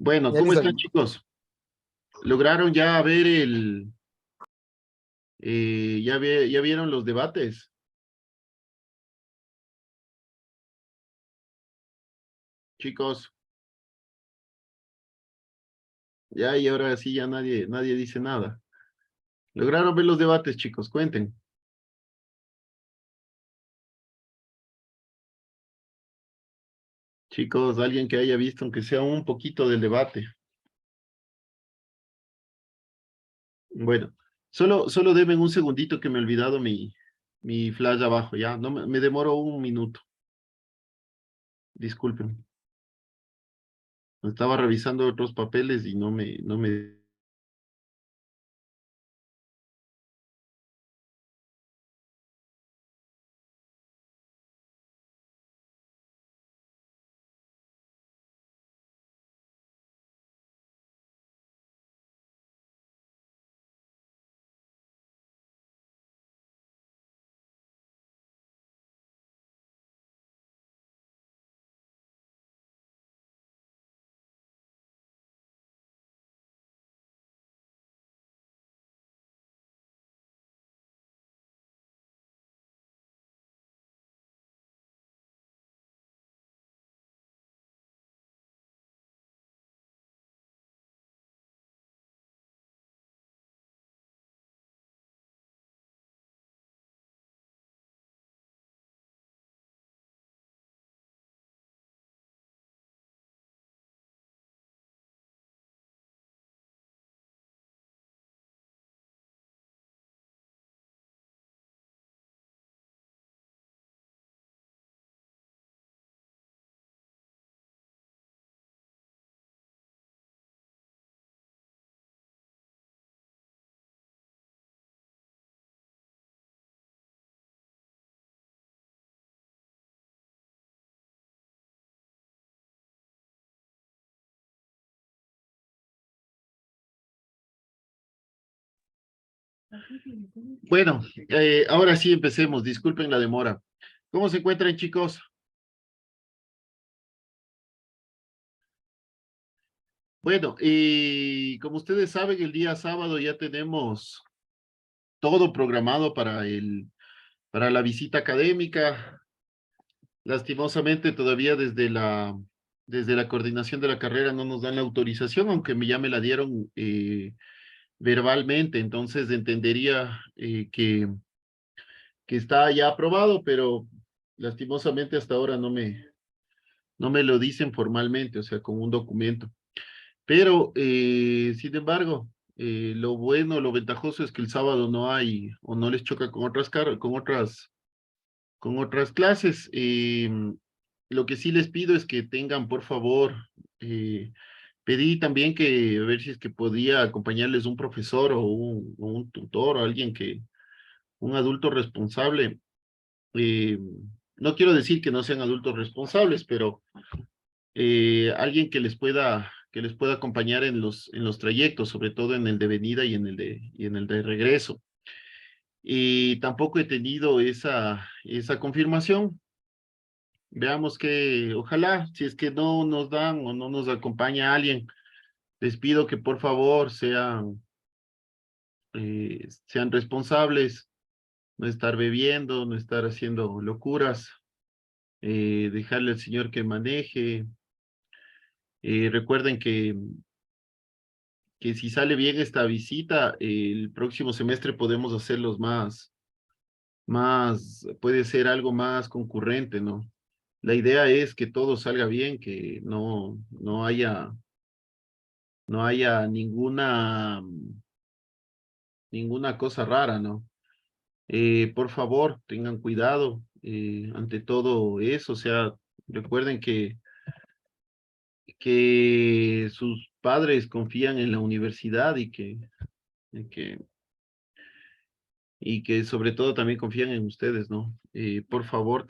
Bueno, Ya ¿cómo listo. están, chicos? ¿Lograron ya ver ya vieron los debates? Chicos, ya y ahora sí ya nadie dice nada. ¿Lograron ver los debates, chicos? Cuenten. Chicos, alguien que haya visto, aunque sea un poquito del debate. Bueno, solo denme un segundito que me he olvidado mi flash abajo, ya. No me demoro un minuto. Disculpen. Estaba revisando otros papeles y no me. Bueno, ahora sí empecemos. Disculpen la demora. ¿Cómo se encuentran, chicos? Bueno, y como ustedes saben, el día sábado ya tenemos todo programado para la visita académica. Lastimosamente, todavía desde la coordinación de la carrera no nos dan la autorización, aunque ya me la dieron verbalmente, entonces entendería que está ya aprobado, pero lastimosamente hasta ahora no me lo dicen formalmente, o sea, con un documento. Pero, sin embargo, lo bueno, lo ventajoso es que el sábado no hay o no les choca con otras clases. Lo que sí les pido es que tengan, por favor, pedí también que a ver si es que podía acompañarles un profesor o un tutor o alguien un adulto responsable. eh, no quiero decir que no sean adultos responsables, pero alguien que les pueda acompañar en los trayectos, sobre todo en el de venida y en el de regreso. Y tampoco he tenido esa confirmación. Veamos que, ojalá, si es que no nos dan o no nos acompaña alguien, les pido que por favor sean responsables, no estar bebiendo, no estar haciendo locuras, dejarle al señor que maneje. Recuerden que si sale bien esta visita, el próximo semestre podemos hacerlos puede ser algo más concurrente, ¿no? La idea es que todo salga bien, que no haya ninguna cosa rara, ¿no? Por favor, tengan cuidado ante todo eso, o sea, recuerden que sus padres confían en la universidad y que y que sobre todo también confían en ustedes, ¿no? Por favor,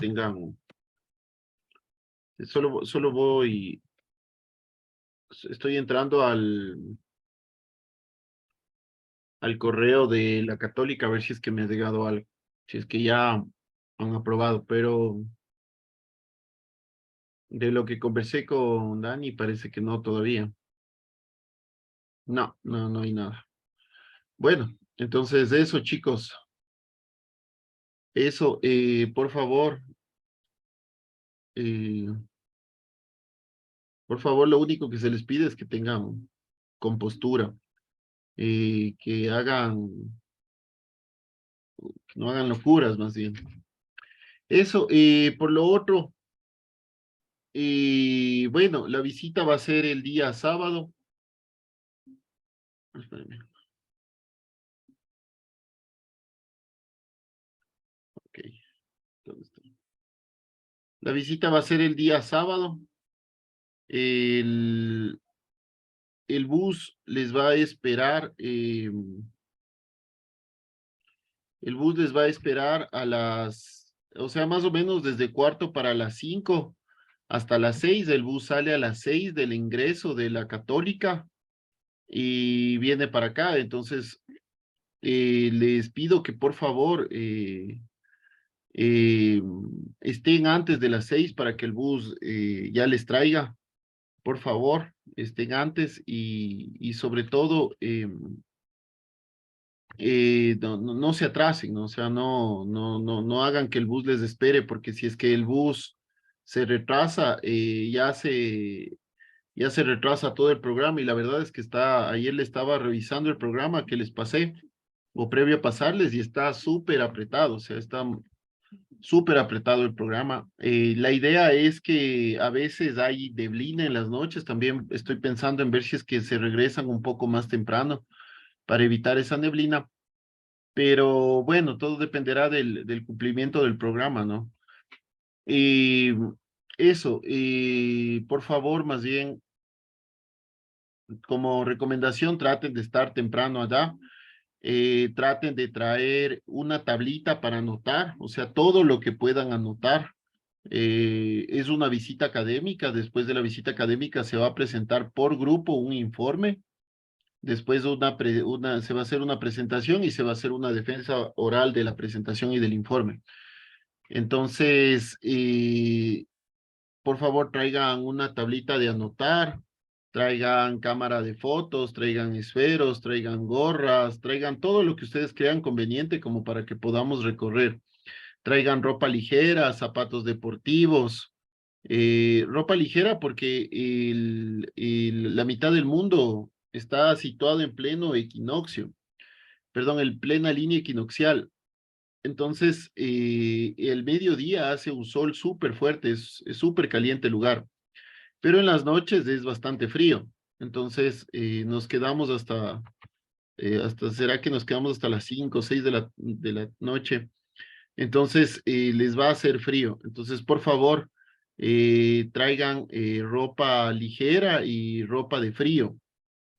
estoy entrando al correo de la Católica a ver si es que me ha llegado algo, si es que ya han aprobado, pero de lo que conversé con Dani parece que no todavía. No, no, no hay nada. Bueno, entonces eso, chicos. Eso, eh, por favor, lo único que se les pide es que tengan compostura, que que no hagan locuras más bien. Eso, por lo otro, bueno, la visita va a ser el día sábado. Espérenme, ok, ¿dónde está? La visita va a ser el día sábado. El, el bus les va a esperar, el bus les va a esperar a o sea, más o menos desde cuarto para las 5 hasta las 6. El bus sale a las 6 del ingreso de la Católica y viene para acá. Entonces, les pido que por favor eh, estén antes de las 6 para que el bus ya les traiga. Por favor, estén antes y sobre todo no se atrasen, ¿no? O sea, no hagan que el bus les espere, porque si es que el bus se retrasa, ya se retrasa todo el programa y la verdad es que ayer le estaba revisando el programa que les pasé o previo a pasarles y está súper apretado, o sea, está súper apretado el programa. La idea es que a veces hay neblina en las noches, también estoy pensando en ver si es que se regresan un poco más temprano para evitar esa neblina, pero bueno, todo dependerá del cumplimiento del programa, ¿no? Y eso, por favor, más bien, como recomendación, traten de estar temprano allá, traten de traer una tablita para anotar, o sea, todo lo que puedan anotar. Es una visita académica, después de la visita académica se va a presentar por grupo un informe. Después se va a hacer una presentación y se va a hacer una defensa oral de la presentación y del informe. Entonces, por favor, traigan una tablita de anotar, traigan cámara de fotos, traigan esferos, traigan gorras, traigan todo lo que ustedes crean conveniente como para que podamos recorrer. Traigan ropa ligera, zapatos deportivos, ropa ligera porque la mitad del mundo está situado en pleno equinoccio, perdón, en plena línea equinoccial. Entonces, el mediodía hace un sol súper fuerte, es súper caliente el lugar, pero en las noches es bastante frío. Entonces, nos quedamos será que nos quedamos hasta las 5 o 6 de la noche. Entonces, les va a hacer frío. Entonces, por favor, traigan ropa ligera y ropa de frío.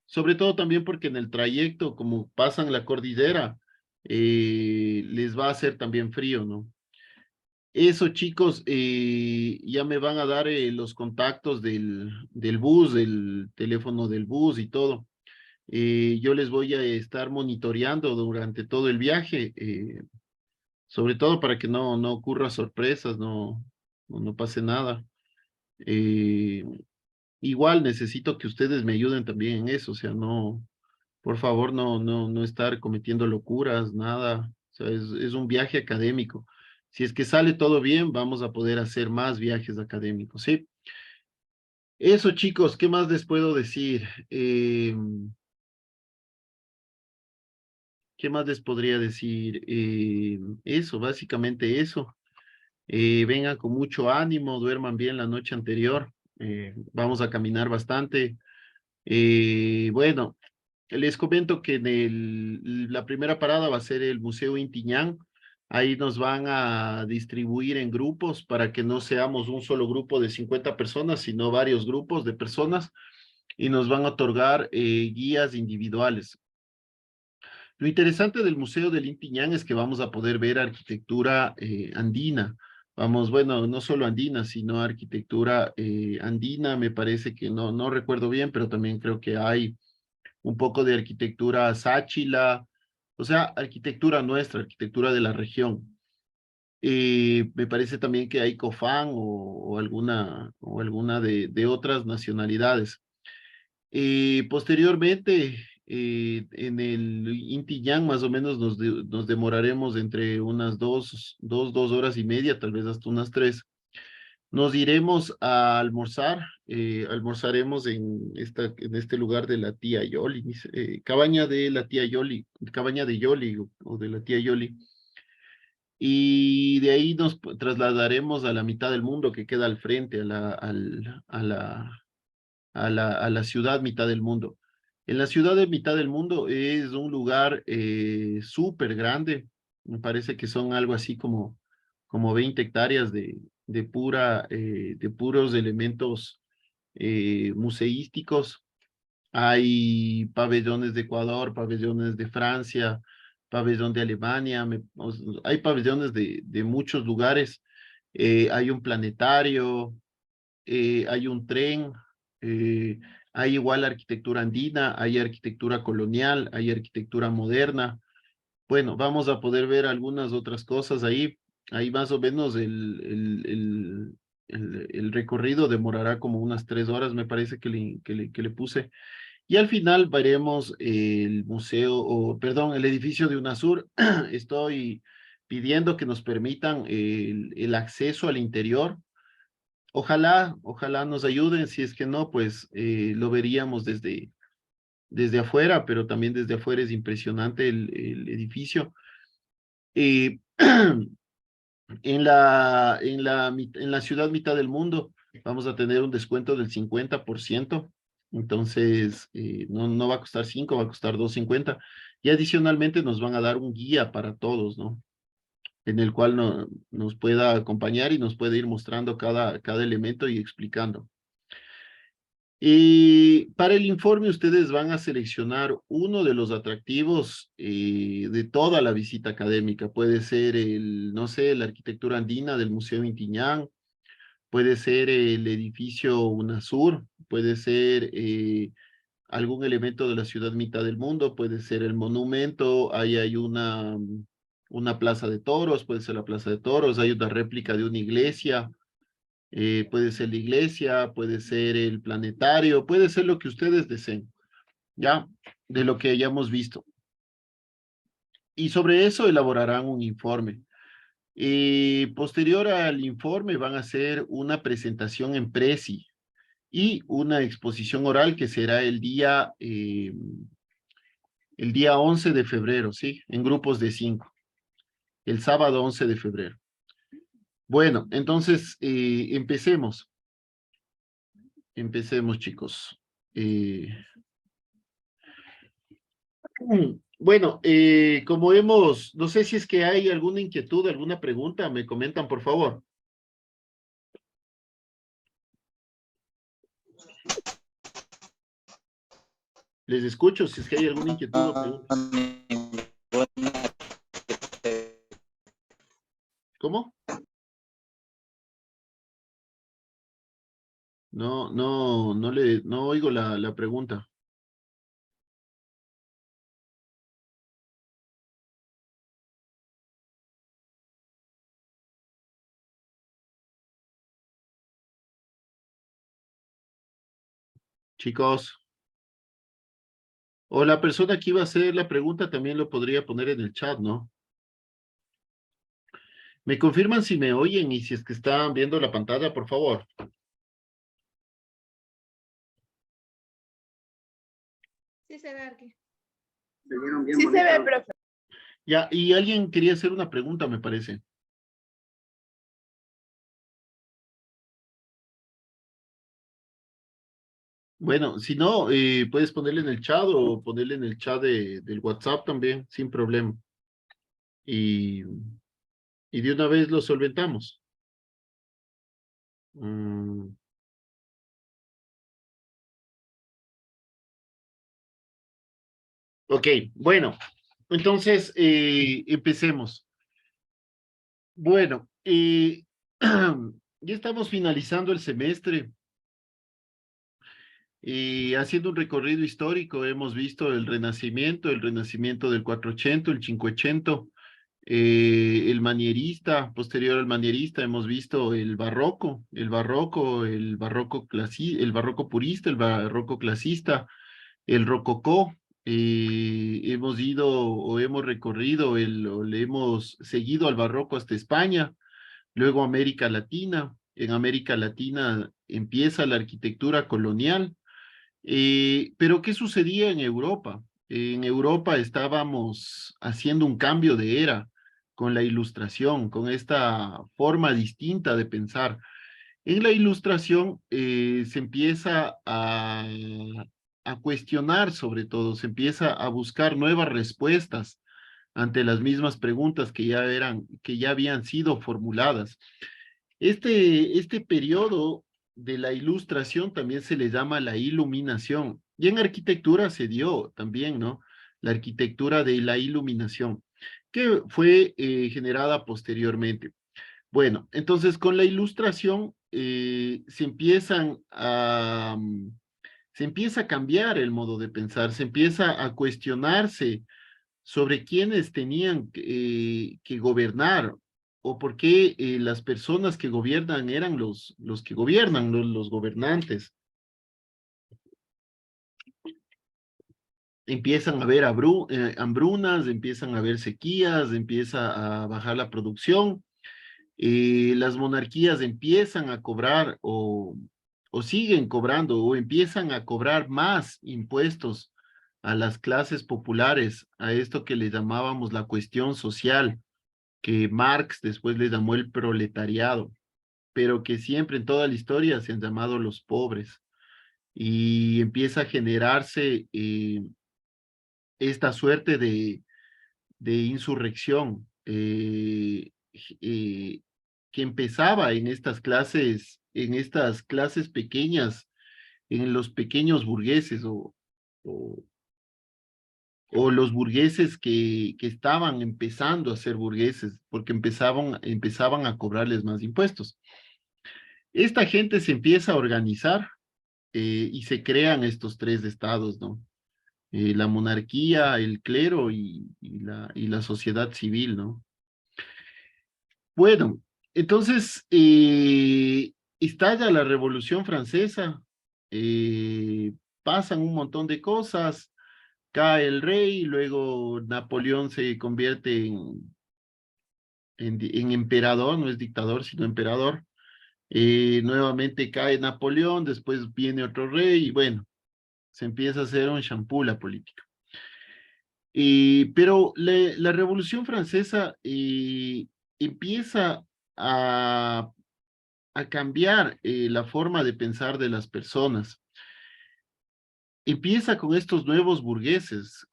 Sobre todo también porque en el trayecto, como pasan la cordillera, les va a hacer también frío, ¿no? Eso, chicos, ya me van a dar los contactos del bus, del teléfono del bus y todo. Yo les voy a estar monitoreando durante todo el viaje, sobre todo para que no ocurra sorpresas, no pase nada. Eh, Igual necesito que ustedes me ayuden también en eso, o sea, por favor, no estar cometiendo locuras, nada. O sea, es un viaje académico. Si es que sale todo bien, vamos a poder hacer más viajes académicos, ¿sí? Eso, chicos, ¿qué más les puedo decir? ¿Qué más les podría decir? Eso, básicamente eso. Vengan con mucho ánimo, duerman bien la noche anterior. Vamos a caminar bastante. Bueno, les comento que la primera parada va a ser el Museo Intiñán. Ahí nos van a distribuir en grupos para que no seamos un solo grupo de 50 personas, sino varios grupos de personas y nos van a otorgar guías individuales. Lo interesante del Museo del Intiñán es que vamos a poder ver arquitectura andina. Vamos, bueno, no solo andina, sino arquitectura andina, me parece que no recuerdo bien, pero también creo que hay un poco de arquitectura sáchila, o sea, arquitectura nuestra, arquitectura de la región. Me parece también que hay cofán o alguna de otras nacionalidades. Posteriormente, en el Inti Illimani más o menos nos demoraremos entre unas 2 horas y media, tal vez hasta unas 3. Nos iremos a almorzar, almorzaremos en este lugar de la tía Yoli, cabaña de la tía Yoli, cabaña de Yoli o de la tía Yoli. Y de ahí nos trasladaremos a la mitad del mundo que queda al frente, a la ciudad mitad del mundo. En la ciudad de mitad del mundo es un lugar súper grande, me parece que son algo así como 20 hectáreas de puros elementos museísticos. Hay pabellones de Ecuador, pabellones de Francia, pabellón de Alemania, hay pabellones de muchos lugares. Hay un planetario, hay un tren, eh, hay igual arquitectura andina, hay arquitectura colonial, hay arquitectura moderna. Bueno, vamos a poder ver algunas otras cosas ahí. Ahí más o menos el recorrido demorará como unas 3 horas, me parece que le puse. Y al final veremos el museo, o perdón, el edificio de UNASUR. Estoy pidiendo que nos permitan el acceso al interior. Ojalá nos ayuden. Si es que no, pues lo veríamos desde afuera, pero también desde afuera es impresionante el edificio. Eh, en la ciudad mitad del mundo vamos a tener un descuento del 50%. Entonces, no va a costar 5, va a costar 2.50. Y adicionalmente nos van a dar un guía para todos, ¿no? En el cual nos pueda acompañar y nos puede ir mostrando cada elemento y explicando. Y para el informe ustedes van a seleccionar uno de los atractivos de toda la visita académica. Puede ser no sé, la arquitectura andina del Museo Inti Illimani, puede ser el edificio UNASUR, puede ser algún elemento de la ciudad mitad del mundo, puede ser el monumento, ahí hay una plaza de toros, puede ser la plaza de toros, hay una réplica de una iglesia, puede ser la iglesia, puede ser el planetario, puede ser lo que ustedes deseen, ¿ya? De lo que hayamos visto. Y sobre eso elaborarán un informe. Posterior al informe van a hacer una presentación en Prezi y una exposición oral que será el día 11 de febrero, ¿sí? En grupos de 5, el sábado 11 de febrero. Bueno, entonces empecemos. Empecemos, chicos. Eh, bueno, no sé si es que hay alguna inquietud, alguna pregunta, me comentan, por favor. Les escucho, si es que hay alguna inquietud o pregunta. ¿Cómo? No oigo la pregunta. Chicos, o la persona que iba a hacer la pregunta también lo podría poner en el chat, ¿no? Me confirman si me oyen y si es que están viendo la pantalla, por favor. Sí se ve aquí. Sí se ve, profe. Ya, y alguien quería hacer una pregunta, me parece. Bueno, si no, puedes ponerle en el chat o ponerle en el chat del WhatsApp también, sin problema. Y, y de una vez lo solventamos. Mm, ok, bueno, entonces empecemos. Bueno, ya estamos finalizando el semestre. Haciendo un recorrido histórico, hemos visto el Renacimiento del 480, el 580, El manierista, posterior al manierista, hemos visto el barroco, el barroco, el barroco purista, el barroco clasista, el rococó. Hemos ido o hemos recorrido o le hemos seguido al barroco hasta España, luego América Latina. En América Latina empieza la arquitectura colonial. Pero ¿qué sucedía en Europa? En Europa estábamos haciendo un cambio de era con la ilustración, con esta forma distinta de pensar. En la ilustración se empieza a cuestionar sobre todo, se empieza a buscar nuevas respuestas ante las mismas preguntas que ya habían sido formuladas. Este periodo de la ilustración también se le llama la iluminación. Y en arquitectura se dio también, ¿no? La arquitectura de la iluminación, que fue generada posteriormente. Bueno, entonces con la ilustración se empieza a cambiar el modo de pensar, se empieza a cuestionarse sobre quiénes tenían que gobernar o por qué las personas que gobiernan eran los que gobiernan, los gobernantes. Empiezan a haber hambrunas, empiezan a haber sequías, empieza a bajar la producción, las monarquías empiezan a cobrar o siguen cobrando o empiezan a cobrar más impuestos a las clases populares, a esto que le llamábamos la cuestión social, que Marx después le llamó el proletariado, pero que siempre en toda la historia se han llamado los pobres. Y empieza a generarse esta suerte de insurrección que empezaba en estas clases pequeñas, en los pequeños burgueses o, o los burgueses que estaban empezando a ser burgueses, porque empezaban a cobrarles más impuestos. Esta gente se empieza a organizar y se crean estos tres estados, ¿no? La monarquía, el clero y la sociedad civil, ¿no? Bueno, entonces estalla la Revolución Francesa, eh, pasan un montón de cosas, cae el rey, luego Napoleón se convierte en emperador, no es dictador, sino emperador. Nuevamente cae Napoleón, después viene otro rey, y bueno, se empieza a hacer un champú la política. Pero la Revolución Francesa empieza a, a cambiar la forma de pensar de las personas. Empieza con estos burgueses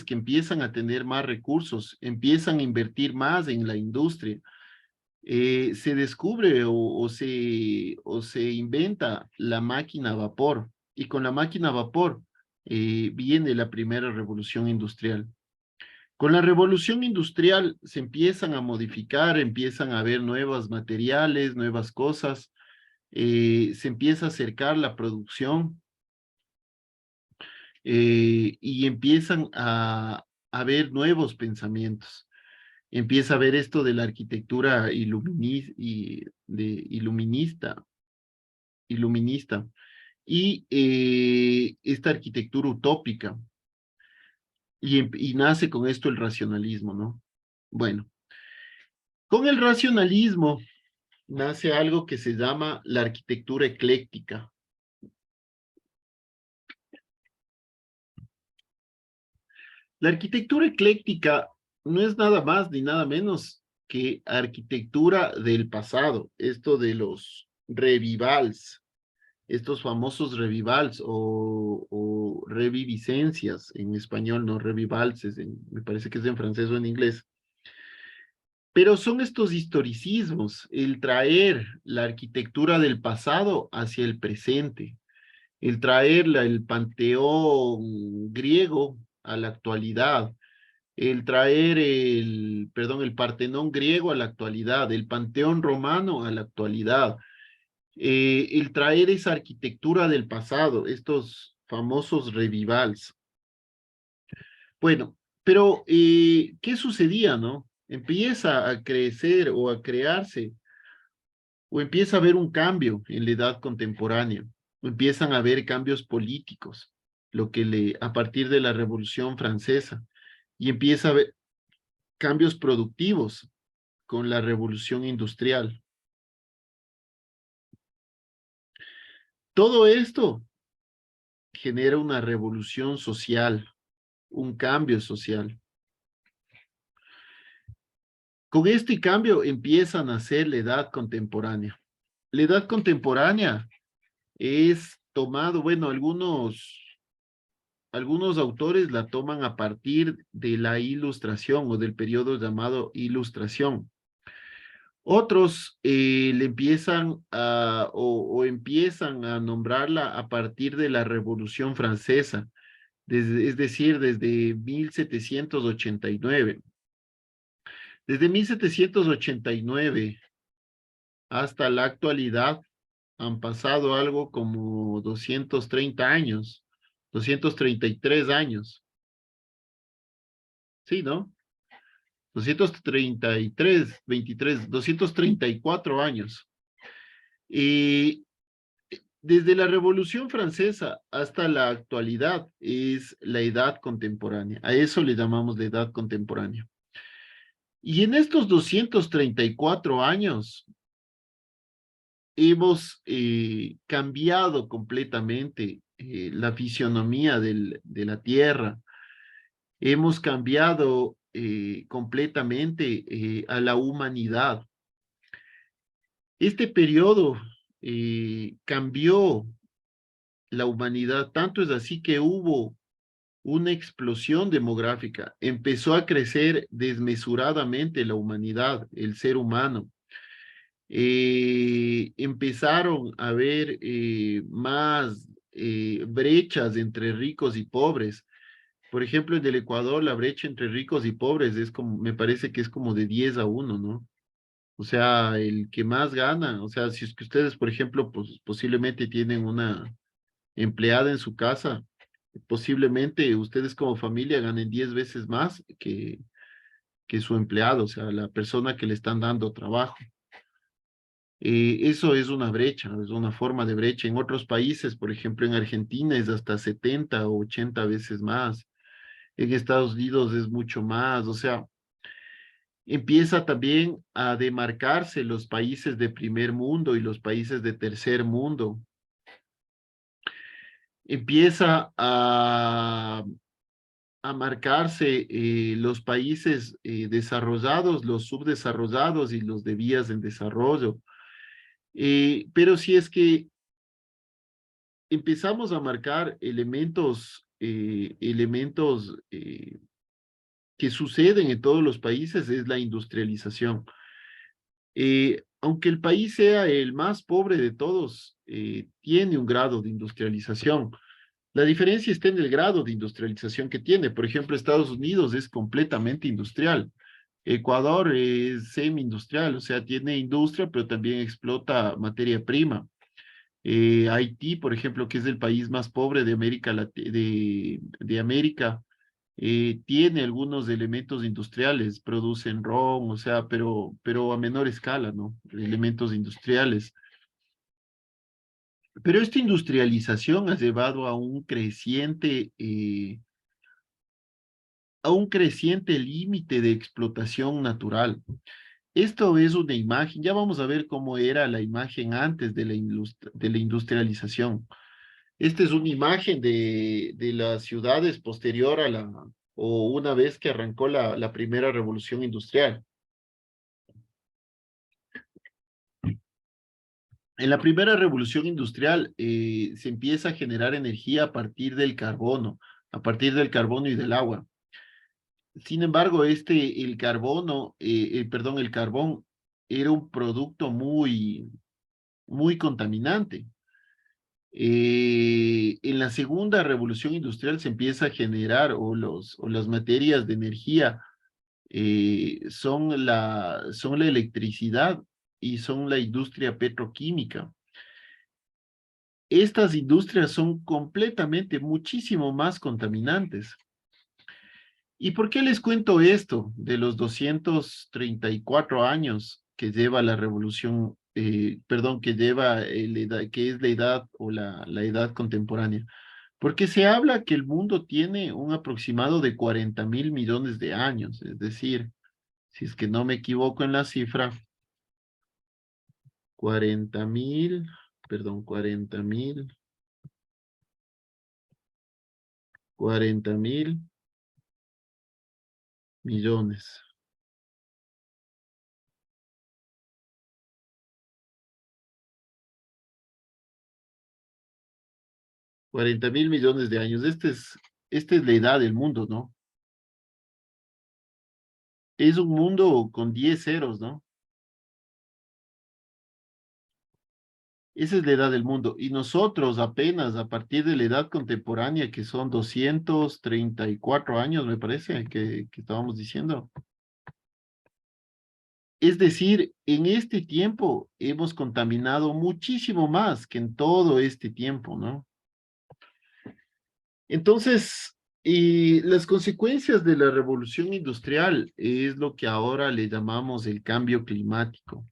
que empiezan a tener más recursos, empiezan a invertir más en la industria. Se descubre o se inventa la máquina a vapor, y con la máquina a vapor viene la primera revolución industrial. Con la revolución industrial se empiezan a modificar, empiezan a haber nuevos materiales, nuevas cosas, se empieza a acercar la producción y empiezan a haber nuevos pensamientos. Empieza a ver esto de la arquitectura iluminista y esta arquitectura utópica. Y nace con esto el racionalismo, ¿no? Bueno, con el racionalismo nace algo que se llama la arquitectura ecléctica. La arquitectura ecléctica no es nada más ni nada menos que arquitectura del pasado, esto de los revivals, estos famosos revivals o reviviscencias en español, no revivalses, me parece que es en francés o en inglés. Pero son estos historicismos, el traer la arquitectura del pasado hacia el presente, el traer el panteón griego a la actualidad, el traer el Partenón griego a la actualidad, el Panteón romano a la actualidad, el traer esa arquitectura del pasado, estos famosos revivals. Bueno, Pero, ¿qué sucedía, no? Empieza a crecer o a crearse, o empieza a haber un cambio en la edad contemporánea, o empiezan a haber cambios políticos, a partir de la Revolución Francesa, y empieza a haber cambios productivos con la Revolución Industrial. Todo esto genera una revolución social, un cambio social. Con este cambio empieza a nacer la edad contemporánea. La edad contemporánea es tomado, bueno, algunos autores la toman a partir de la Ilustración o del periodo llamado Ilustración. Otros le empiezan o empiezan a nombrarla a partir de la Revolución Francesa, es decir, desde 1789. Desde 1789 hasta la actualidad han pasado algo como 230 años, 233 años. Sí, ¿no? 233, 23, 234 años. Y desde la Revolución Francesa hasta la actualidad es la edad contemporánea. A eso le llamamos la edad contemporánea. Y en estos 234 años hemos cambiado completamente la fisionomía de la Tierra. Hemos cambiado completamente a la humanidad. Este periodo cambió la humanidad, tanto es así que hubo una explosión demográfica. Empezó a crecer desmesuradamente la humanidad, el ser humano. Empezaron a haber más brechas entre ricos y pobres. Por ejemplo, en el Ecuador, la brecha entre ricos y pobres es como, me parece que es como de 10-1, ¿no? O sea, el que más gana, o sea, si es que ustedes, por ejemplo, pues posiblemente tienen una empleada en su casa, posiblemente ustedes como familia ganen 10 veces más que su empleado, o sea, la persona que le están dando trabajo. Eso es una brecha, es una forma de brecha. En otros países, por ejemplo, en Argentina es hasta 70 o 80 veces más. En Estados Unidos es mucho más. O sea, empieza también a demarcarse los países de primer mundo y los países de tercer mundo. Empieza a marcarse los países desarrollados, los subdesarrollados y los de vías en desarrollo. Pero si es que empezamos a marcar elementos que suceden en todos los países, es la industrialización. Aunque el país sea el más pobre de todos, tiene un grado de industrialización. La diferencia está en el grado de industrialización que tiene. Por ejemplo, Estados Unidos es completamente industrial. Ecuador es semi-industrial, o sea, tiene industria, pero también explota materia prima. Haití, por ejemplo, que es el país más pobre de de América, tiene algunos elementos industriales, producen ron, o sea, pero a menor escala, ¿no? Elementos industriales. Pero esta industrialización ha llevado a un creciente límite de explotación natural. Esto es una imagen, ya vamos a ver cómo era la imagen antes de de la industrialización. Esta es una imagen de las ciudades posterior a o una vez que arrancó la primera revolución industrial. En la primera revolución industrial se empieza a generar energía a partir del carbono, y del agua. Sin embargo, el carbono, perdón, el carbón era un producto muy contaminante. En la segunda revolución industrial se empieza a generar, o las materias de energía son la electricidad y son la industria petroquímica. Estas industrias son completamente, muchísimo más contaminantes. ¿Y por qué les cuento esto de los 234 años que lleva la revolución, perdón, que lleva, que es la edad o la edad contemporánea? Porque se habla que el mundo tiene un aproximado de 40.000 millones de años, es decir, si es que no me equivoco en la cifra, 40.000, perdón, 40.000 millones. 40.000 millones de años. Esta es la edad del mundo, ¿no? Es un mundo con 10 ceros, ¿no? Esa es la edad del mundo. Y nosotros apenas a partir de la edad contemporánea, que son 234 años, me parece, que estábamos diciendo. Es decir, en este tiempo hemos contaminado muchísimo más que en todo este tiempo, ¿no? Entonces, y las consecuencias de la revolución industrial es lo que ahora le llamamos el cambio climático.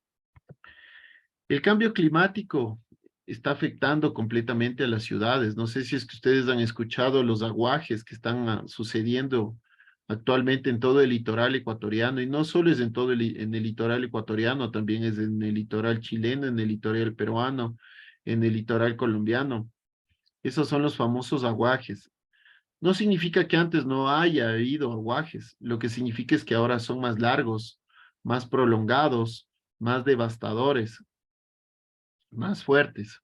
El cambio climático está afectando completamente a las ciudades. No sé si es que ustedes han escuchado los aguajes que están sucediendo actualmente en todo el litoral ecuatoriano, y no solo es en todo en el litoral ecuatoriano, también es en el litoral chileno, en el litoral peruano, en el litoral colombiano. Esos son los famosos aguajes. No significa que antes no haya habido aguajes, lo que significa es que ahora son más largos, más prolongados, más devastadores, más fuertes.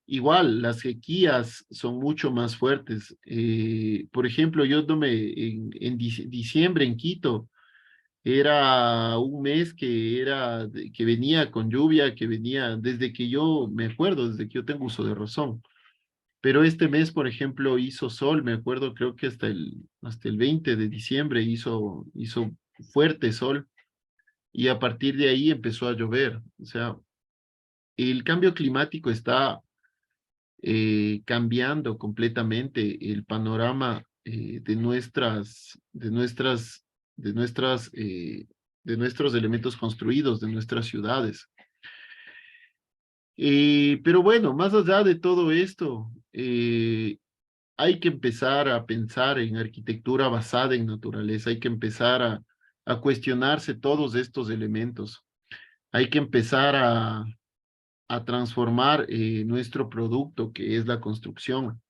Igual, las sequías son mucho más fuertes. Por ejemplo, yo tomé diciembre en Quito, era un mes que que venía con lluvia, que venía desde que yo me acuerdo, desde que yo tengo uso de razón. Pero este mes, por ejemplo, hizo sol, me acuerdo, creo que hasta el 20 de diciembre hizo fuerte sol, y a partir de ahí empezó a llover. O sea, el cambio climático está cambiando completamente el panorama de nuestras, de nuestros elementos construidos, de nuestras ciudades. Pero bueno, más allá de todo esto, hay que empezar a pensar en arquitectura basada en naturaleza, hay que empezar a cuestionarse todos estos elementos, hay que empezar a transformar nuestro producto, que es la construcción.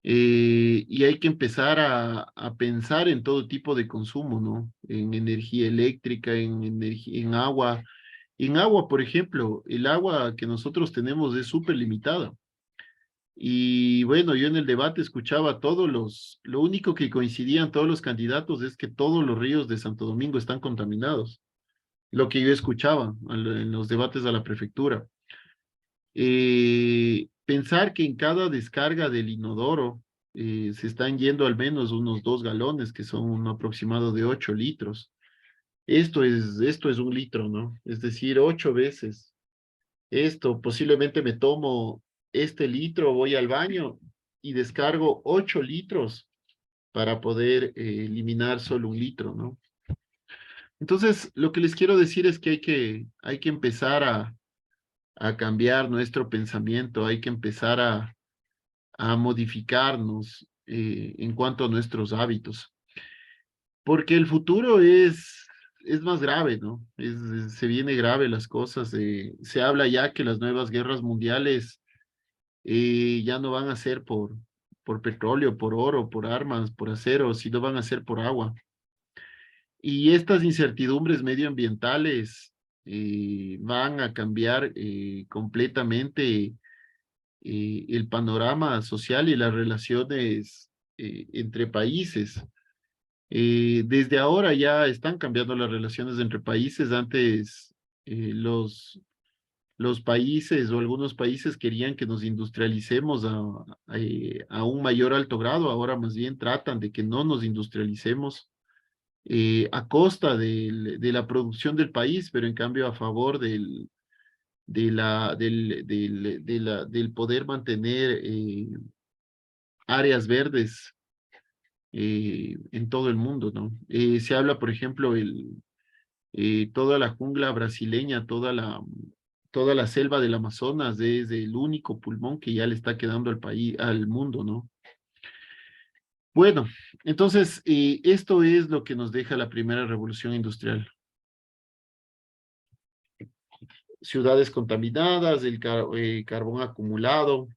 Y hay que empezar a pensar en todo tipo de consumo, ¿no? En energía eléctrica, en agua. En agua, por ejemplo, el agua que nosotros tenemos es súper limitada. Y bueno, yo en el debate escuchaba lo único que coincidían todos los candidatos es que todos los ríos de Santo Domingo están contaminados. Lo que yo escuchaba en los debates a la prefectura. Pensar que en cada descarga del inodoro se están yendo al menos unos 2 galones, que son un aproximado de 8 litros. Esto es un litro, ¿no? Es decir, 8 veces. Esto posiblemente me tomo este litro, voy al baño y descargo 8 litros para poder eliminar solo un litro, ¿no? Entonces, lo que les quiero decir es que hay que empezar a cambiar nuestro pensamiento, hay que empezar a modificarnos en cuanto a nuestros hábitos, porque el futuro es más grave, ¿no? Se viene grave las cosas. Se habla ya que las nuevas guerras mundiales ya no van a ser por petróleo, por oro, por armas, por acero, sino van a ser por agua. Y estas incertidumbres medioambientales van a cambiar completamente el panorama social y las relaciones entre países. Desde ahora ya están cambiando las relaciones entre países. Antes los países o algunos países querían que nos industrialicemos a un mayor alto grado. Ahora más bien tratan de que no nos industrialicemos a costa de la producción del país, pero en cambio a favor del poder mantener áreas verdes en todo el mundo, ¿no? Se habla, por ejemplo, toda la jungla brasileña, toda la selva del Amazonas es el único pulmón que ya le está quedando al país, al mundo, ¿no? Bueno, entonces, esto es lo que nos deja la primera revolución industrial. Ciudades contaminadas, el carbón acumulado.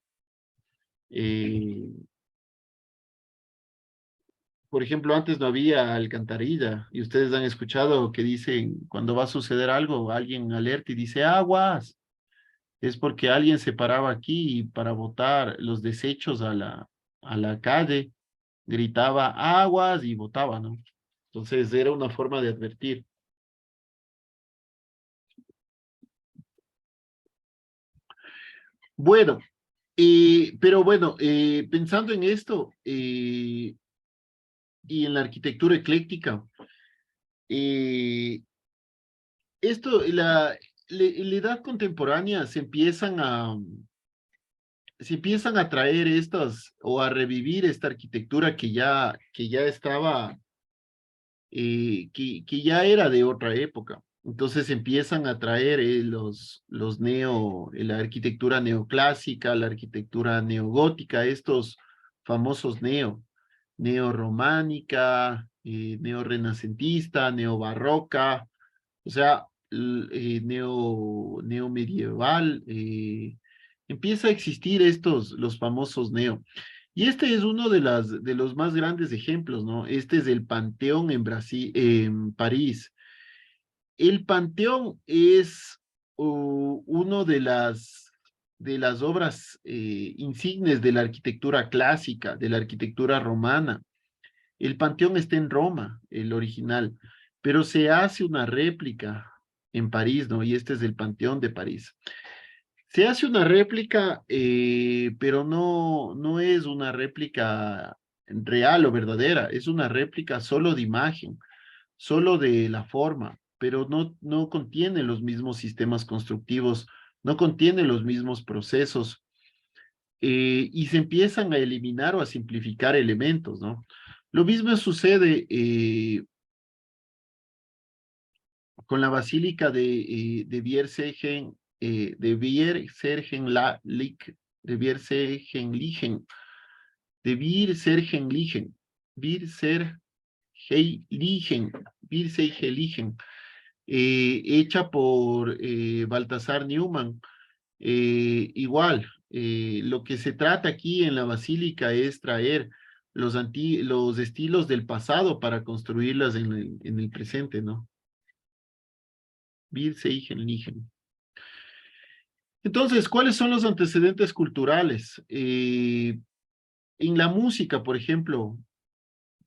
Por ejemplo, antes no había alcantarilla y ustedes han escuchado que dicen, cuando va a suceder algo, alguien alerta y dice, aguas. Es porque alguien se paraba aquí para botar los desechos a la calle, gritaba aguas y botaba, ¿no? Entonces era una forma de advertir. Bueno, pero bueno, pensando en esto y en la arquitectura ecléctica, eh, la edad contemporánea se empiezan a traer estas o a revivir esta arquitectura que ya estaba, que ya era de otra época. Entonces empiezan a traer la arquitectura neoclásica, la arquitectura neogótica, estos famosos neorrománica, neorrenacentista, neobarroca, o sea, neomedieval, empieza a existir los famosos neo. Y este es uno de los más grandes ejemplos, ¿no? Este es el Panteón en Brasil, en París. El Panteón es uno de las obras insignes de la arquitectura clásica, de la arquitectura romana. El Panteón está en Roma, el original, pero se hace una réplica en París, ¿no? Y este es el Panteón de París. Se hace una réplica, pero no es una réplica real o verdadera, es una réplica solo de imagen, solo de la forma, pero no contiene los mismos sistemas constructivos, no contiene los mismos procesos, y se empiezan a eliminar o a simplificar elementos, ¿no? Lo mismo sucede con la Basílica de Biersegen, de Biersegen-Ligen, Biersegen-Ligen, Biersegen-Ligen, hecha por Baltasar Neumann. Igual, lo que se trata aquí en la basílica es traer los estilos del pasado para construirlas en el presente, ¿no? Bierseichen-Ligen. Entonces, ¿cuáles son los antecedentes culturales? En la música, por ejemplo,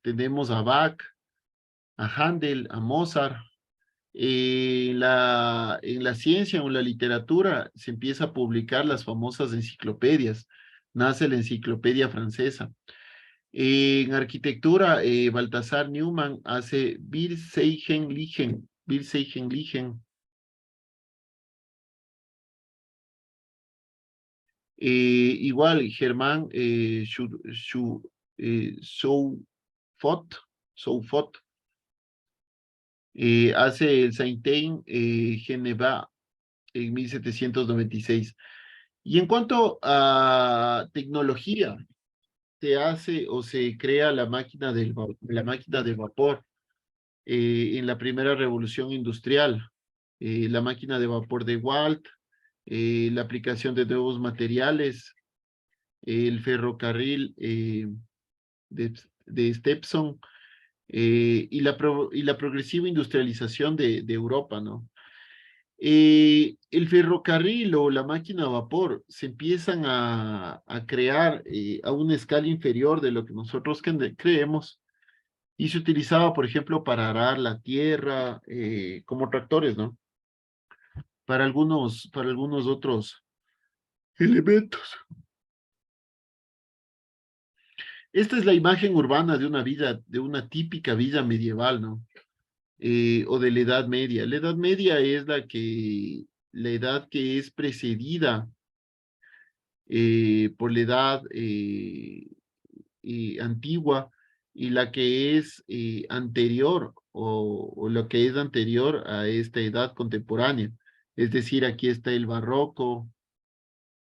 tenemos a Bach, a Handel, a Mozart. En la ciencia o en la literatura se empieza a publicar las famosas enciclopedias. Nace la enciclopedia francesa. En arquitectura, Baltasar Neumann hace Bierseichen-Ligen. Igual, Germán Soufot hace el Saint-Étienne Geneva en 1796. Y en cuanto a tecnología, se hace o se crea la máquina de vapor en la primera revolución industrial, la máquina de vapor de Watt, la aplicación de nuevos materiales, el ferrocarril de Stepson y la progresiva industrialización de Europa, ¿no? El ferrocarril o la máquina a vapor se empiezan a crear a una escala inferior de lo que nosotros creemos y se utilizaba, por ejemplo, para arar la tierra como tractores, ¿no? Para algunos otros elementos. Esta es la imagen urbana de una vida, de una típica villa medieval, ¿no? O de la Edad Media. La Edad Media es la edad que es precedida por la edad antigua, y la que es anterior o lo que es anterior a esta edad contemporánea. Es decir, aquí está el barroco,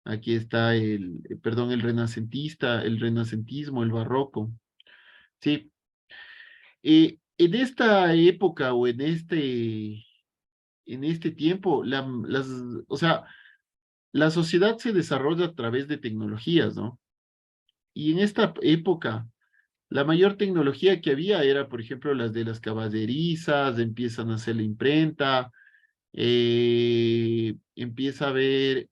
aquí está perdón, el renacentista, el renacentismo, el barroco. Sí. En esta época o en este tiempo, o sea, la sociedad se desarrolla a través de tecnologías, ¿no? Y en esta época, la mayor tecnología que había era, por ejemplo, las de las caballerizas, empiezan a hacer la imprenta, empieza a haber,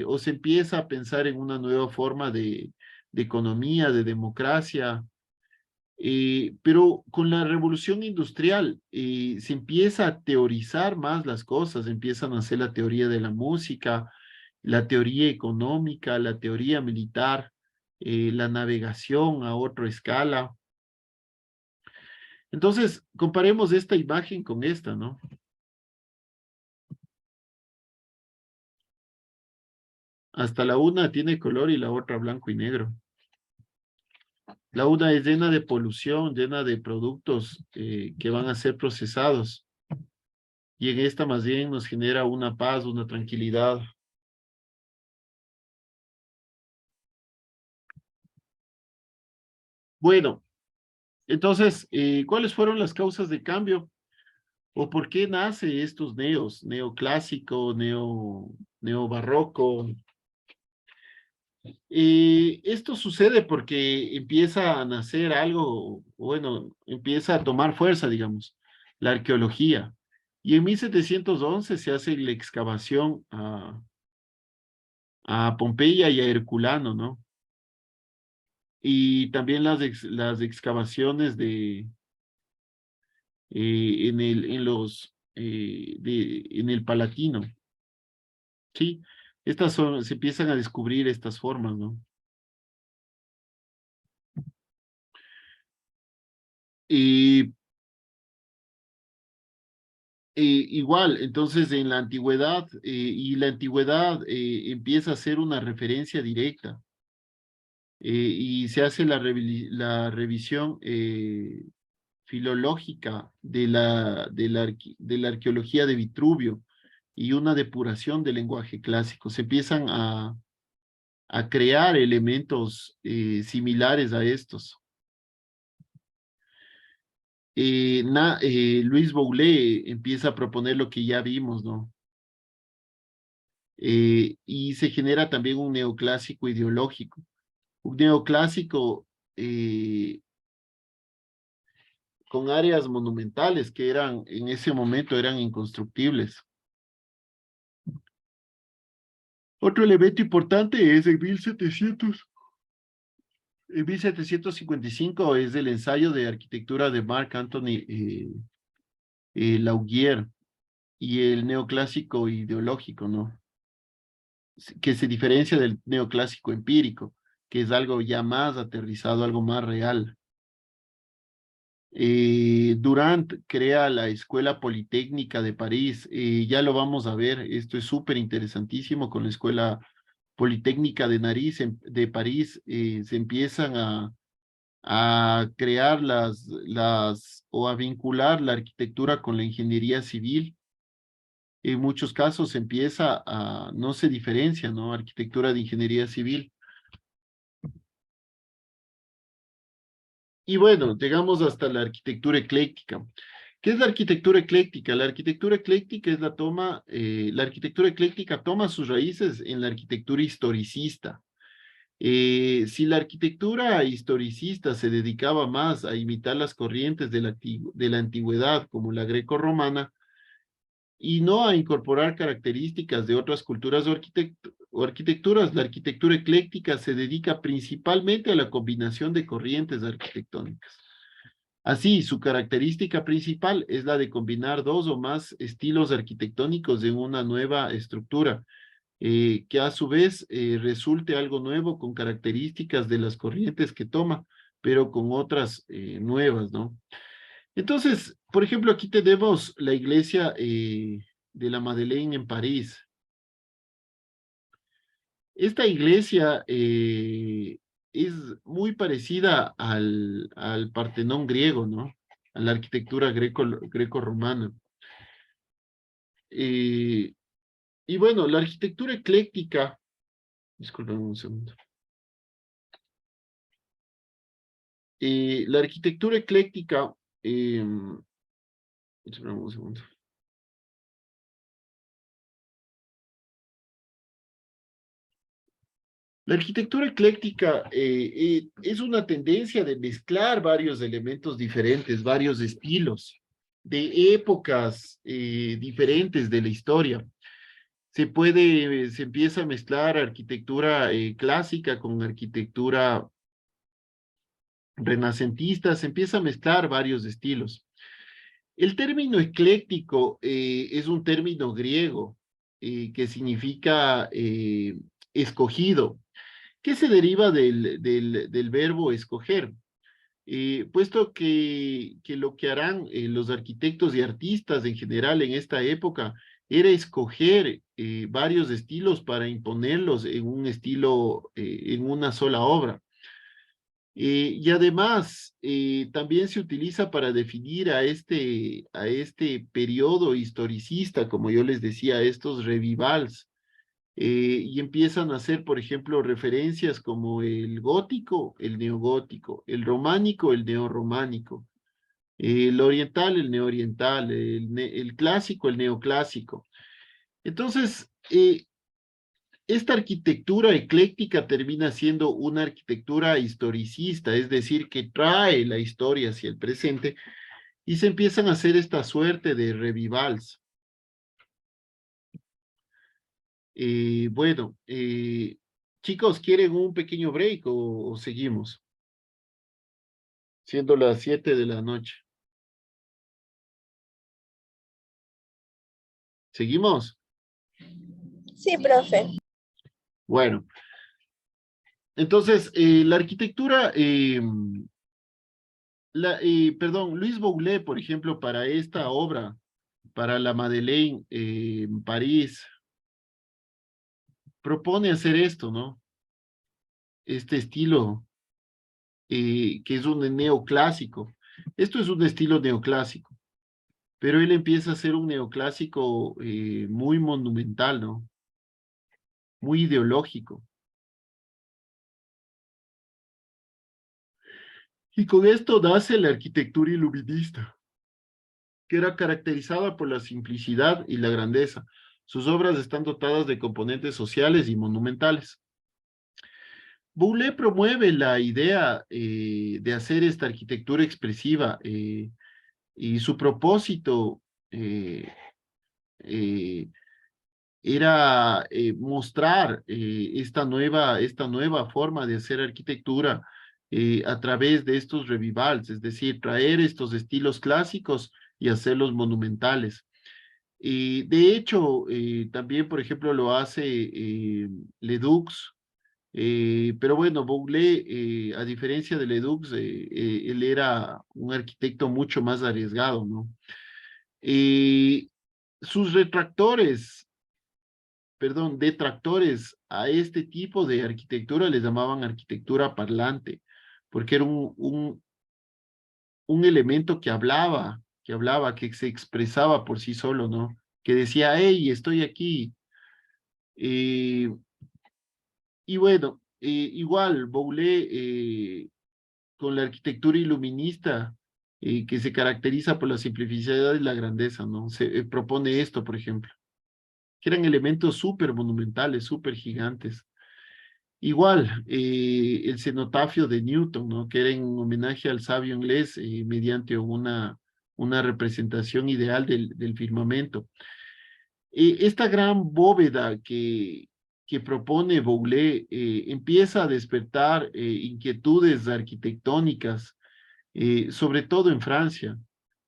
o se empieza a pensar en una nueva forma de economía, de democracia, pero con la revolución industrial se empieza a teorizar más las cosas, empiezan a hacer la teoría de la música, la teoría económica, la teoría militar, la navegación a otra escala. Entonces, comparemos esta imagen con esta, ¿no? Hasta la una tiene color y la otra blanco y negro. La una es llena de polución, llena de productos que van a ser procesados. Y en esta más bien nos genera una paz, una tranquilidad. Bueno, entonces, ¿cuáles fueron las causas de cambio? ¿O por qué nace estos neoclásico, neobarroco? Esto sucede porque empieza a nacer algo, bueno, empieza a tomar fuerza, digamos, la arqueología. Y en 1711 se hace la excavación a Pompeya y a Herculano, ¿no? Y también las excavaciones en el Palatino, ¿sí? Se empiezan a descubrir estas formas, ¿no? Y igual, entonces en la antigüedad, y la antigüedad empieza a ser una referencia directa, y se hace la revisión filológica de la arqueología de Vitruvio y una depuración del lenguaje clásico. Se empiezan a crear elementos similares a estos. Luis Boulet empieza a proponer lo que ya vimos, ¿no? Y se genera también un neoclásico ideológico. Un neoclásico con áreas monumentales que en ese momento eran inconstructibles. Otro elemento importante es en 1755 es el ensayo de arquitectura de Marc Anthony Laugier y el neoclásico ideológico, ¿no? Que se diferencia del neoclásico empírico, que es algo ya más aterrizado, algo más real. Durant crea la Escuela Politécnica de París, ya lo vamos a ver, esto es súper interesantísimo con la Escuela Politécnica de París, se empiezan a crear o a vincular la arquitectura con la ingeniería civil. En muchos casos no se diferencia, ¿no? Arquitectura de ingeniería civil. Y bueno, llegamos hasta la arquitectura ecléctica. ¿Qué es la arquitectura ecléctica? La arquitectura ecléctica la arquitectura ecléctica toma sus raíces en la arquitectura historicista. Si la arquitectura historicista se dedicaba más a imitar las corrientes de la antigüedad, como la greco-romana, y no a incorporar características de otras culturas o arquitecturas, la arquitectura ecléctica se dedica principalmente a la combinación de corrientes arquitectónicas. Así, su característica principal es la de combinar dos o más estilos arquitectónicos en una nueva estructura, que a su vez resulte algo nuevo con características de las corrientes que toma, pero con otras nuevas, ¿no? Entonces, por ejemplo, aquí tenemos la iglesia de la Madeleine en París. Esta iglesia es muy parecida al Partenón griego, ¿no? A la arquitectura greco-romana. Y bueno, la arquitectura ecléctica, disculpen un segundo. La arquitectura ecléctica, espérame un segundo. La arquitectura ecléctica es una tendencia de mezclar varios elementos diferentes, varios estilos, de épocas diferentes de la historia. Se empieza a mezclar arquitectura clásica con arquitectura renacentista, se empieza a mezclar varios estilos. El término ecléctico es un término griego que significa escogido, que se deriva del verbo escoger, puesto que lo que harán los arquitectos y artistas en general en esta época era escoger varios estilos para imponerlos en un estilo, en una sola obra. Y además, también se utiliza para definir a este periodo historicista, como yo les decía, a estos revivals, y empiezan a hacer, por ejemplo, referencias como el gótico, el neogótico, el románico, el neorrománico, el oriental, el neoriental, el clásico, el neoclásico. Entonces, esta arquitectura ecléctica termina siendo una arquitectura historicista, es decir, que trae la historia hacia el presente y se empiezan a hacer esta suerte de revivals. Bueno, chicos, ¿quieren un pequeño break o seguimos? Siendo las 7 de la noche. ¿Seguimos? Sí, profe. Bueno, entonces, la arquitectura, perdón, Luis Boulet, por ejemplo, para esta obra, para la Madeleine en París, propone hacer esto, ¿no? Este estilo, que es un neoclásico. Esto es un estilo neoclásico, pero él empieza a hacer un neoclásico muy monumental, ¿no? Muy ideológico. Y con esto nace la arquitectura iluminista, que era caracterizada por la simplicidad y la grandeza. Sus obras están dotadas de componentes sociales y monumentales. Boulet promueve la idea de hacer esta arquitectura expresiva y su propósito eh, eh, era mostrar esta nueva forma de hacer arquitectura a través de estos revivals, es decir, traer estos estilos clásicos y hacerlos monumentales. De hecho, también, por ejemplo, lo hace Ledoux, pero bueno, Boulet, a diferencia de Ledoux, él era un arquitecto mucho más arriesgado, ¿no? Eh, sus detractores a este tipo de arquitectura les llamaban arquitectura parlante, porque era un elemento que se expresaba por sí solo, ¿no? Que decía, hey, estoy aquí. Eh, y bueno, igual, Boulet, con la arquitectura iluminista, que se caracteriza por la simplicidad y la grandeza, ¿no? Se propone esto, por ejemplo, que eran elementos súper monumentales, súper gigantes. Igual, el cenotafio de Newton, ¿no? Que era en homenaje al sabio inglés mediante una representación ideal del firmamento. Esta gran bóveda que propone Boulet empieza a despertar inquietudes arquitectónicas, sobre todo en Francia.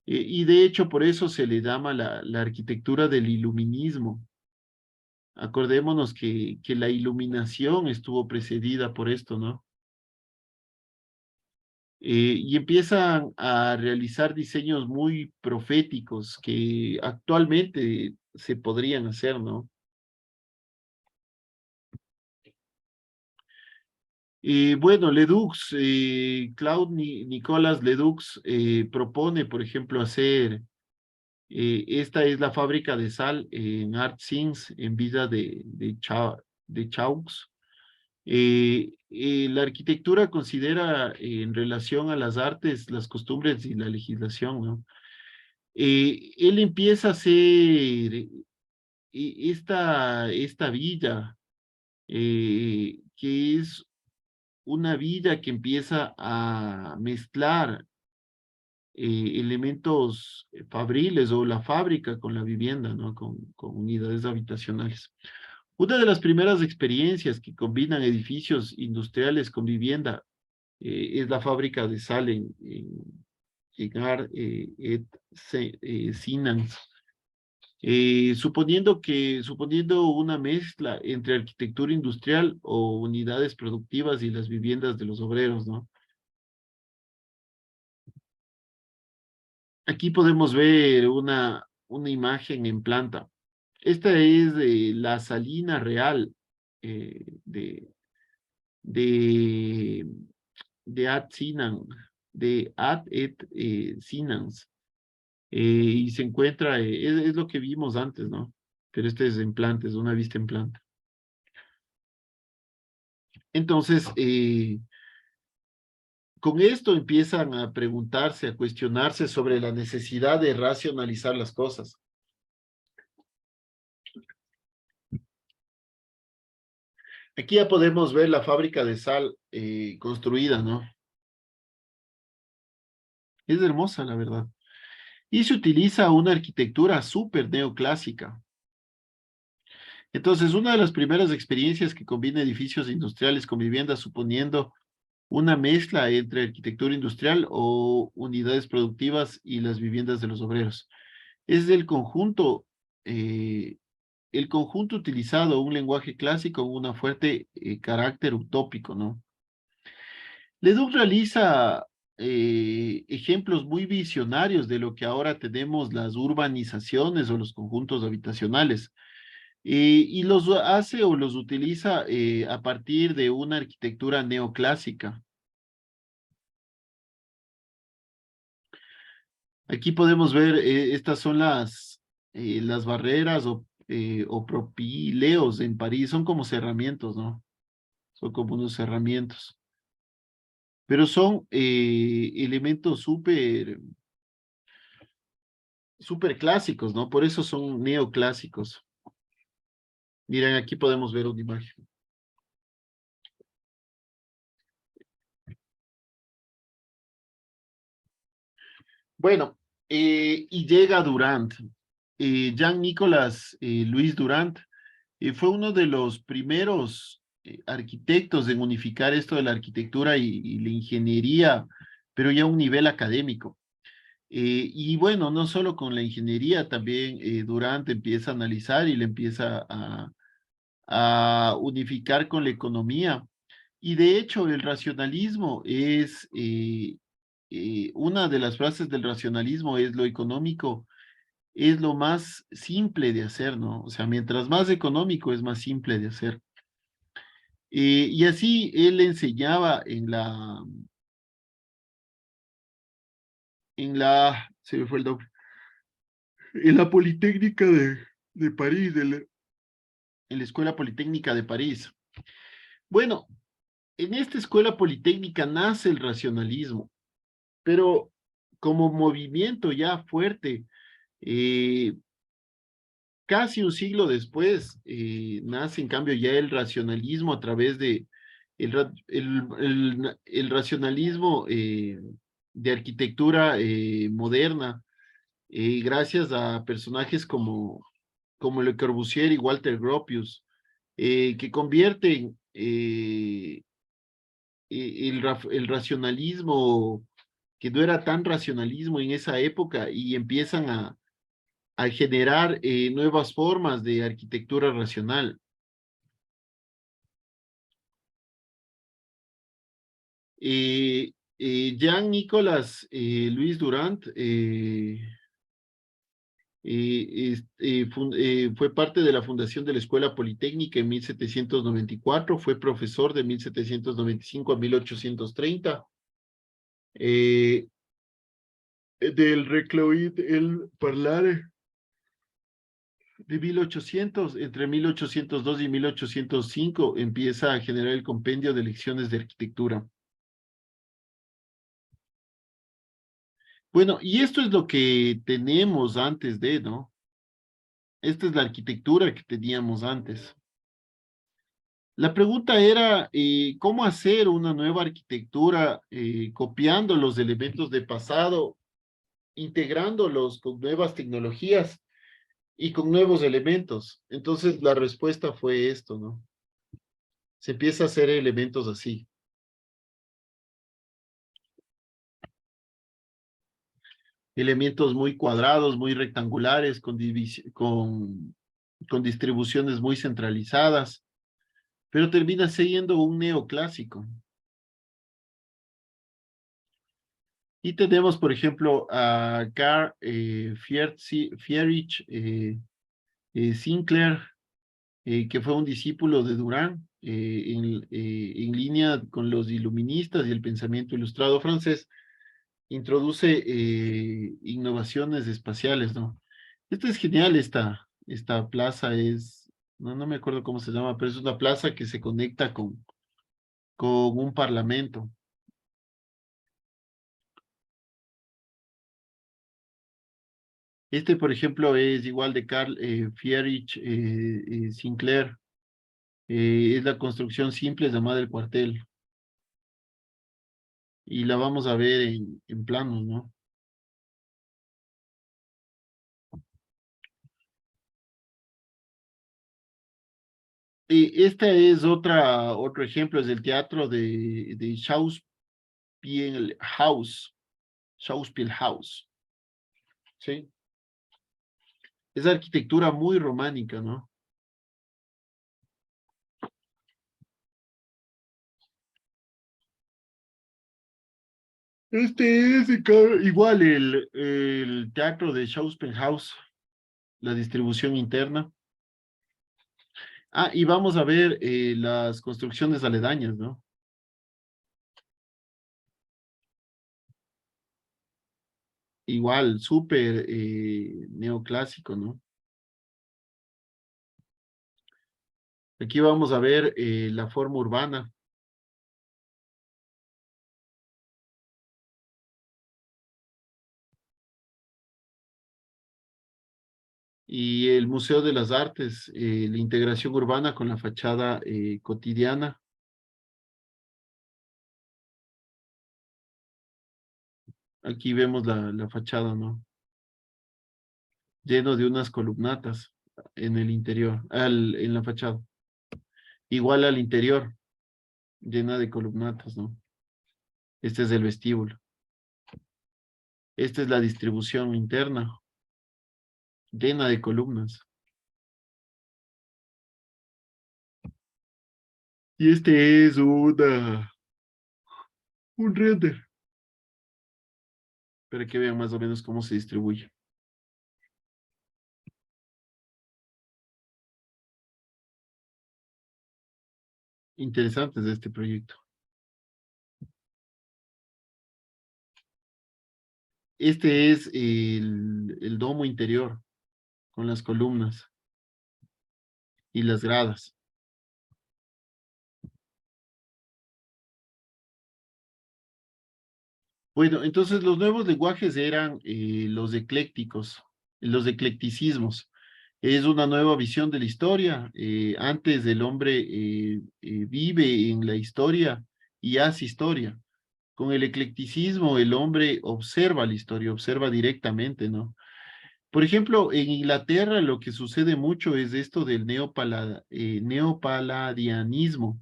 Y de hecho, por eso se le llama la arquitectura del iluminismo. Acordémonos que la iluminación estuvo precedida por esto, ¿no? Y empiezan a realizar diseños muy proféticos que actualmente se podrían hacer, ¿no? Bueno, Ledux, Nicolas Ledux propone, por ejemplo, hacer, esta es la fábrica de sal en Artsins, en vida de Chaux. La arquitectura considera en relación a las artes, las costumbres y la legislación, ¿no? Él empieza a hacer esta villa, que es una villa que empieza a mezclar elementos fabriles o la fábrica con la vivienda, ¿no? Con unidades habitacionales. Una de las primeras experiencias que combinan edificios industriales con vivienda es la fábrica de sal en Sinans. Suponiendo una mezcla entre arquitectura industrial o unidades productivas y las viviendas de los obreros, ¿no? Aquí podemos ver una imagen en planta. Esta es de la salina real de, de Ad Sinan, de Ad et Sinans. Y se encuentra, es lo que vimos antes, ¿no? Pero este es en planta, es una vista en planta. Entonces, con esto empiezan a preguntarse, a cuestionarse sobre la necesidad de racionalizar las cosas. Aquí ya podemos ver la fábrica de sal construida, ¿no? Es hermosa, la verdad. Y se utiliza una arquitectura súper neoclásica. Entonces, una de las primeras experiencias que combina edificios industriales con viviendas, suponiendo una mezcla entre arquitectura industrial o unidades productivas y las viviendas de los obreros. Es el conjunto utilizado, un lenguaje clásico, una fuerte carácter utópico, ¿no? Leduc realiza ejemplos muy visionarios de lo que ahora tenemos las urbanizaciones o los conjuntos habitacionales. Y los hace o los utiliza a partir de una arquitectura neoclásica. Aquí podemos ver, estas son las barreras o propileos en París, son como cerramientos, ¿no? Son como unos cerramientos. Pero son elementos súper clásicos, ¿no? Por eso son neoclásicos. Miren, aquí podemos ver una imagen. Bueno, y llega Durant. Jean-Nicolas Louis Durant fue uno de los primeros arquitectos en unificar esto de la arquitectura y la ingeniería, pero ya a un nivel académico. Y bueno, no solo con la ingeniería, también Durant empieza a analizar y le empieza a unificar con la economía. Y de hecho, el racionalismo es, una de las frases del racionalismo es lo económico, es lo más simple de hacer, ¿no? O sea, mientras más económico es más simple de hacer. Y así él enseñaba se me fue el nombre, en la Politécnica de París, en la Escuela Politécnica de París. Bueno, en esta Escuela Politécnica nace el racionalismo, pero como movimiento ya fuerte, eh, casi un siglo después, nace en cambio ya el racionalismo a través de el racionalismo de arquitectura moderna, gracias a personajes como Le Corbusier y Walter Gropius, que convierten el racionalismo, que no era tan racionalismo en esa época, y empiezan a generar nuevas formas de arquitectura racional. Jean-Nicolas Louis Durant Fue parte de la fundación de la Escuela Politécnica en 1794, fue profesor de 1795 a 1830. Del Recloit el Parlare de 1800, entre 1802 y 1805 empieza a generar el compendio de lecciones de arquitectura. Bueno, y esto es lo que tenemos antes de, ¿no? Esta es la arquitectura que teníamos antes. La pregunta era, ¿cómo hacer una nueva arquitectura copiando los elementos de pasado, integrándolos con nuevas tecnologías y con nuevos elementos? Entonces la respuesta fue esto, ¿no? Se empieza a hacer elementos así. Elementos muy cuadrados, muy rectangulares, con distribuciones muy centralizadas, pero termina siendo un neoclásico. Y tenemos, por ejemplo, a Carl Friedrich Sinclair, que fue un discípulo de Durán, en línea con los iluministas y el pensamiento ilustrado francés, introduce innovaciones espaciales, ¿no? Esto es genial, esta plaza es, no me acuerdo cómo se llama, pero es una plaza que se conecta con un parlamento. Este, por ejemplo, es igual de Carl Friedrich Sinclair. Es la construcción simple llamada el cuartel. Y la vamos a ver en planos, ¿no? Y esta es otro ejemplo, es el teatro de Schauspielhaus. Schauspielhaus. ¿Sí? Es arquitectura muy románica, ¿no? Este es igual el teatro de Schauspielhaus, la distribución interna. Ah, y vamos a ver las construcciones aledañas, ¿no? Igual, súper neoclásico, ¿no? Aquí vamos a ver la forma urbana. Y el Museo de las Artes, la integración urbana con la fachada cotidiana. Aquí vemos la fachada, ¿no? Lleno de unas columnatas en el interior, en la fachada. Igual al interior, llena de columnatas, ¿no? Este es el vestíbulo. Esta es la distribución interna, llena de columnas. Y este es un render, para que vean más o menos cómo se distribuye. Interesantes de este proyecto. Este es el domo interior, con las columnas y las gradas. Bueno, entonces los nuevos lenguajes eran los eclécticos, los eclecticismos. Es una nueva visión de la historia. Antes el hombre vive en la historia y hace historia. Con el eclecticismo el hombre observa la historia, observa directamente, ¿no? Por ejemplo, en Inglaterra lo que sucede mucho es esto del neopaladianismo,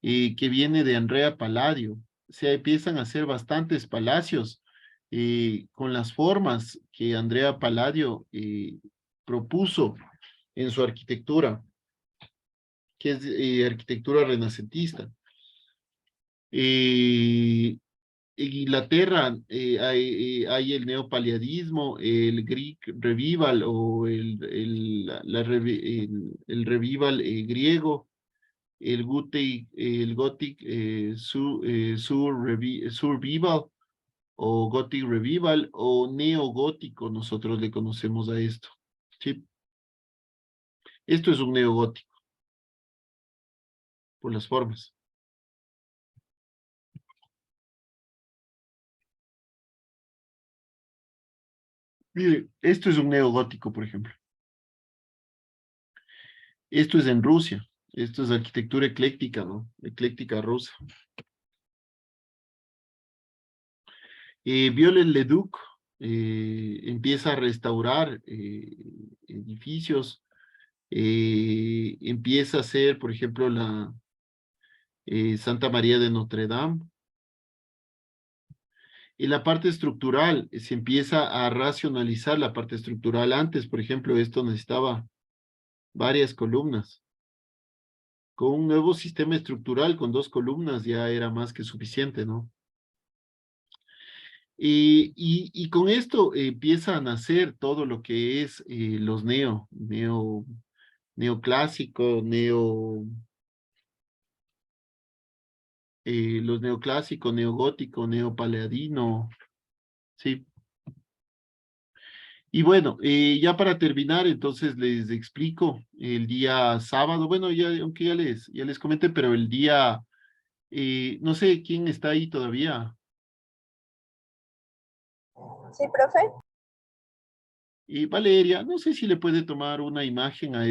que viene de Andrea Palladio. Se empiezan a hacer bastantes palacios con las formas que Andrea Palladio propuso en su arquitectura, que es arquitectura renacentista. en Inglaterra hay el neopaleadismo, el Greek Revival o el Revival griego, el Gothic Survival o Gothic Revival o neogótico, nosotros le conocemos a esto. ¿Sí? Esto es un neogótico, por las formas. Mire, esto es un neogótico, por ejemplo. Esto es en Rusia. Esto es arquitectura ecléctica, ¿no? Ecléctica rusa. Viollet-le-Duc empieza a restaurar edificios. Empieza a hacer, por ejemplo, la Santa María de Notre Dame. En la parte estructural, se empieza a racionalizar la parte estructural. Antes, por ejemplo, esto necesitaba varias columnas. Con un nuevo sistema estructural, con 2 columnas, ya era más que suficiente, ¿no? Y con esto empieza a nacer todo lo que es los neoclásico, los neoclásicos, neogótico, neopaleadino, sí. Y bueno, ya para terminar, entonces les explico el día sábado, bueno, ya, aunque ya les comenté, pero el día, no sé quién está ahí todavía. Sí, profe. Y Valeria, no sé si le puede tomar una imagen a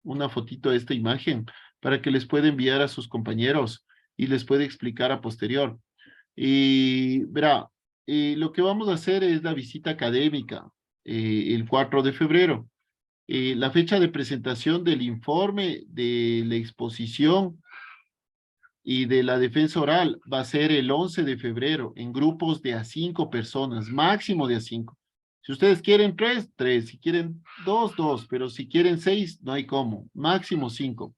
una fotito a esta imagen para que les pueda enviar a sus compañeros y les puede explicar a posterior. Y verá, lo que vamos a hacer es la visita académica el 4 de febrero. La fecha de presentación del informe de la exposición y de la defensa oral va a ser el 11 de febrero en grupos de a 5 personas, máximo de a 5. Si ustedes quieren 3, 3, si quieren 2, 2, pero si quieren 6, no hay cómo, máximo 5.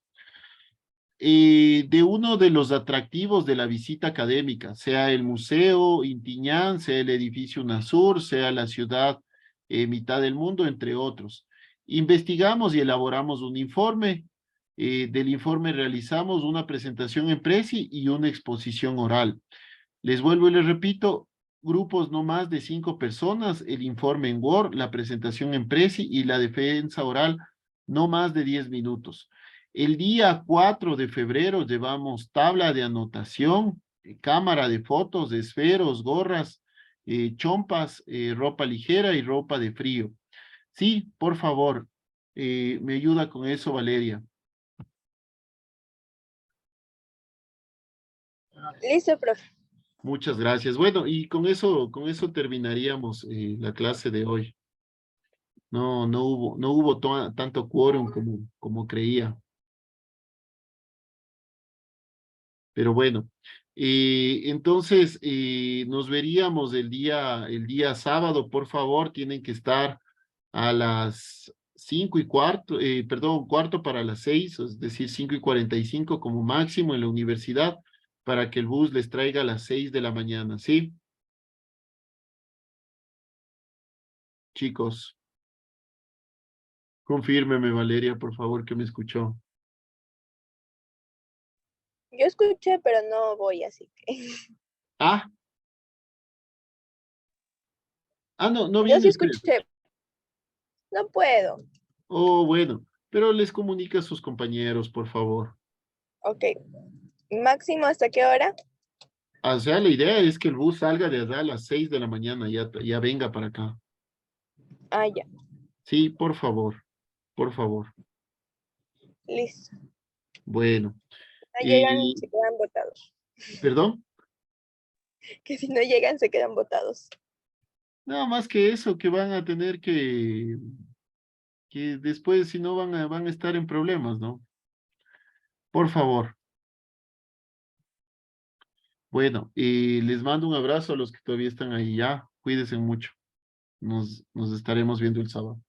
De uno de los atractivos de la visita académica, sea el Museo Intiñán, sea el edificio UNASUR, sea la ciudad mitad del mundo, entre otros. Investigamos y elaboramos un informe. Del informe realizamos una presentación en Prezi y una exposición oral. Les vuelvo y les repito, grupos no más de 5 personas, el informe en Word, la presentación en Prezi y la defensa oral no más de 10 minutos. El día 4 de febrero llevamos tabla de anotación, cámara de fotos, esferos, gorras, chompas, ropa ligera y ropa de frío. Sí, por favor, me ayuda con eso, Valeria. Listo, profe. Muchas gracias. Bueno, y con eso terminaríamos la clase de hoy. No hubo tanto quórum como creía. Pero bueno, entonces nos veríamos el día sábado, por favor, tienen que estar a las 5:15, perdón, cuarto para las 6, es decir, 5:45 como máximo en la universidad, para que el bus les traiga a las 6 de la mañana, ¿sí? Chicos, confírmeme, Valeria, por favor, que me escuchó. Yo escuché, pero no voy, así que. Ah, no Yo viene sí usted. escuché. No puedo. Oh, bueno, pero les comunica a sus compañeros, por favor. Ok. Máximo, ¿hasta qué hora? O sea, la idea es que el bus salga de allá a las 6 de la mañana, ya venga para acá. Ah, ya. Sí, por favor, por favor. Listo. Bueno, No llegan, eh, se quedan botados. perdón, Que si no llegan, se quedan botados. nada más que eso, que van a tener que después, si no, van a estar en problemas, ¿no? Por favor. Bueno, les mando un abrazo a los que todavía están ahí ya. Cuídense mucho. Nos estaremos viendo el sábado.